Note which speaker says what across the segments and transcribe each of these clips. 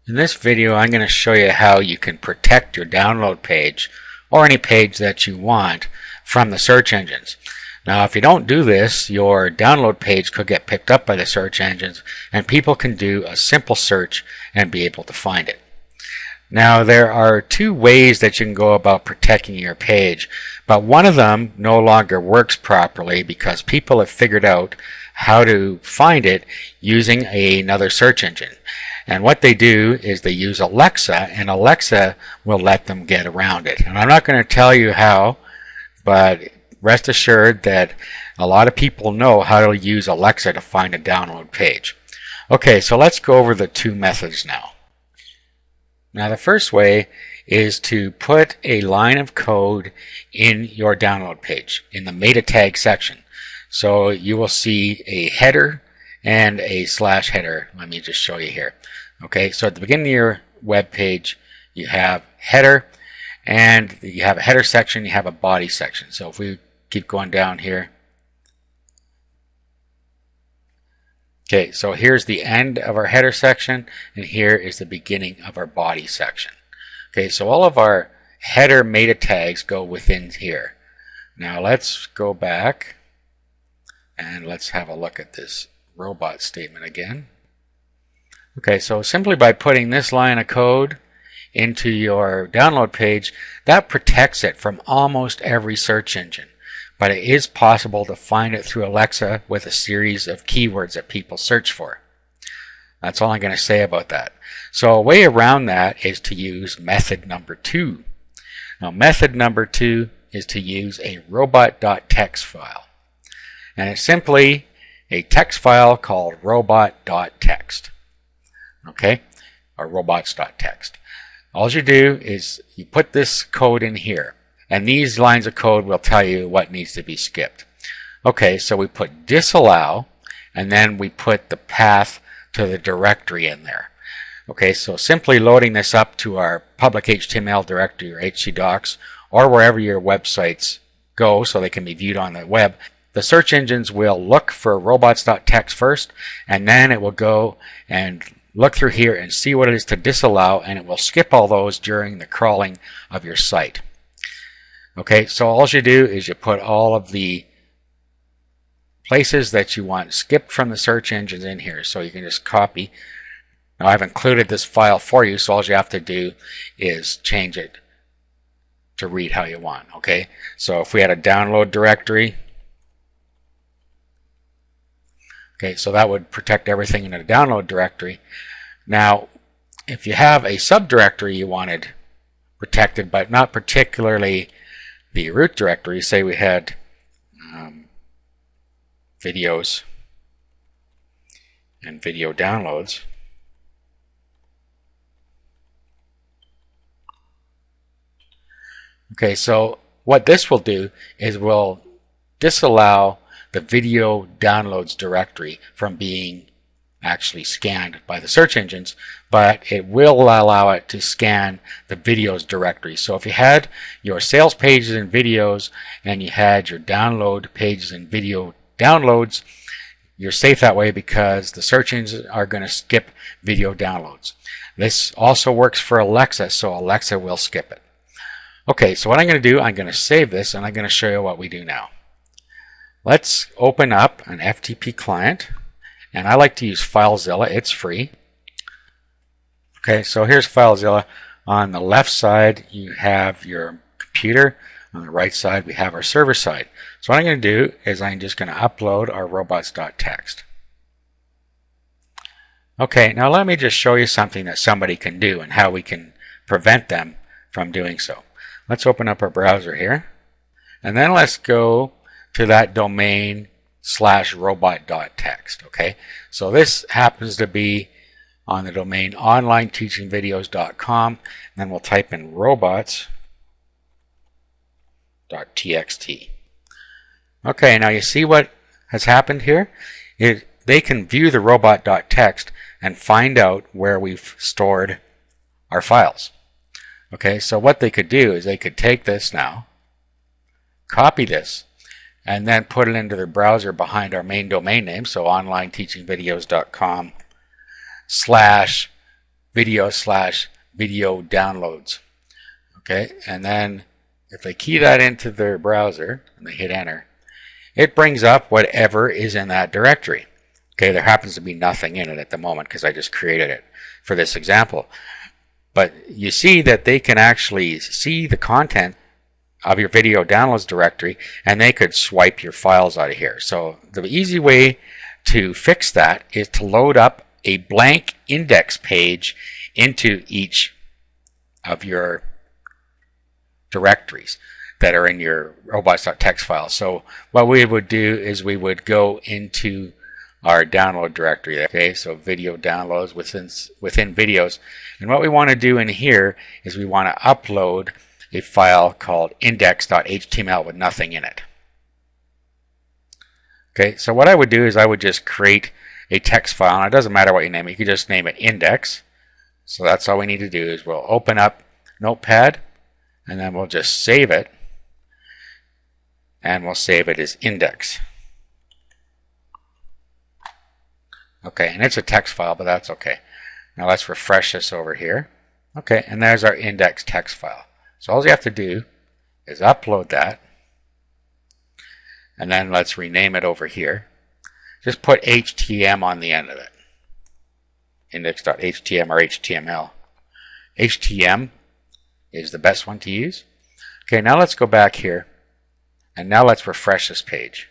Speaker 1: In this video, I'm going to show you how you can protect your download page or any page that you want from the search engines. Now, if you don't do this, your download page could get picked up by the search engines and people can do a simple search and be able to find it. Now, there are two ways that you can go about protecting your page, but one of them no longer works properly because people have figured out how to find it using another search engine. And what they do is they use Alexa, and Alexa will let them get around it. And I'm not going to tell you how, but rest assured that a lot of people know how to use Alexa to find a download page. Okay, so let's go over the two methods now. Now, the first way is to put a line of code in your download page in the meta tag section. So you will see a header and a slash header. Let me just show you here. Okay, so at the beginning of your web page, you have header, and you have a header section, you have a body section. So if we keep going down here, okay, so here's the end of our header section, and here is the beginning of our body section. Okay, so all of our header meta tags go within here. Now let's go back and let's have a look at this robot statement again. Okay, so simply by putting this line of code into your download page, that protects it from almost every search engine. But it is possible to find it through Alexa with a series of keywords that people search for. That's all I'm going to say about that. So a way around that is to use method number 2. Now, method number 2 is to use a robot.txt file. And it's simply a text file called robot.txt. Okay, or robots.txt. All you do is you put this code in here, and these lines of code will tell you what needs to be skipped. Okay, so we put disallow, and then we put the path to the directory in there. Okay, so simply loading this up to our public HTML directory or htdocs, or wherever your websites go so they can be viewed on the web, the search engines will look for robots.txt first, and then it will go and look through here and see what it is to disallow, and it will skip all those during the crawling of your site. Okay, so all you do is you put all of the places that you want skipped from the search engines in here, so you can just copy. Now, I've included this file for you, so all you have to do is change it to read how you want. Okay, so if we had a download directory, okay, so that would protect everything in a download directory. Now, if you have a subdirectory you wanted protected, but not particularly the root directory, say we had videos and video downloads. Okay, so what this will do is will disallow the video downloads directory from being actually scanned by the search engines, but it will allow it to scan the videos directory. So if you had your sales pages and videos and you had your download pages and video downloads, you're safe that way because the search engines are going to skip video downloads. This also works for Alexa, so Alexa will skip it. Okay, so what I'm going to do, I'm going to save this and I'm going to show you what we do now. Let's open up an FTP client, and I like to use FileZilla. It's free. Okay, so here's FileZilla. On the left side, you have your computer. On the right side, we have our server side. So what I'm going to do is I'm just going to upload our robots.txt. Okay, now let me just show you something that somebody can do and how we can prevent them from doing so. Let's open up our browser here, and then let's go to that domain /robot.txt. Okay, so this happens to be on the domain onlineteachingvideos.com, and then we'll type in robots.txt. Okay, now you see what has happened here? They can view the robot.txt and find out where we've stored our files. Okay, so what they could do is they could take this now, copy this, and then put it into their browser behind our main domain name, so onlineteachingvideos.com video/video downloads. Okay, and then if they key that into their browser and they hit enter, it brings up whatever is in that directory. Okay, there happens to be nothing in it at the moment because I just created it for this example. But you see that they can actually see the content of your video downloads directory, and they could swipe your files out of here. So the easy way to fix that is to load up a blank index page into each of your directories that are in your robots.txt file. So what we would do is we would go into our download directory. Okay, so video downloads within videos, and what we want to do in here is we want to upload a file called index.html with nothing in it. Okay, so what I would do is I would just create a text file, and it doesn't matter what you name it, you can just name it index. So that's all we need to do is we'll open up Notepad, and then we'll just save it, and we'll save it as index. Okay, and it's a text file, but that's okay. Now let's refresh this over here. Okay, and there's our index text file. So all you have to do is upload that, and then let's rename it over here. Just put HTML on the end of it. Index.html or HTML. HTML is the best one to use. Okay, now let's go back here, and now let's refresh this page.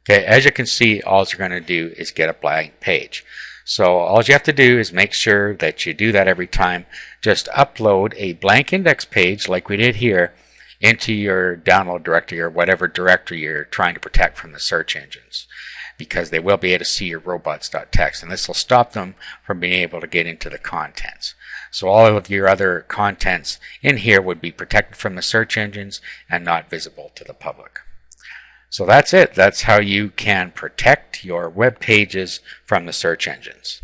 Speaker 1: Okay, as you can see, all you're going to do is get a blank page. So all you have to do is make sure that you do that every time. Just upload a blank index page like we did here into your download directory or whatever directory you're trying to protect from the search engines, because they will be able to see your robots.txt, and this will stop them from being able to get into the contents. So all of your other contents in here would be protected from the search engines and not visible to the public. So that's it. That's how you can protect your web pages from the search engines.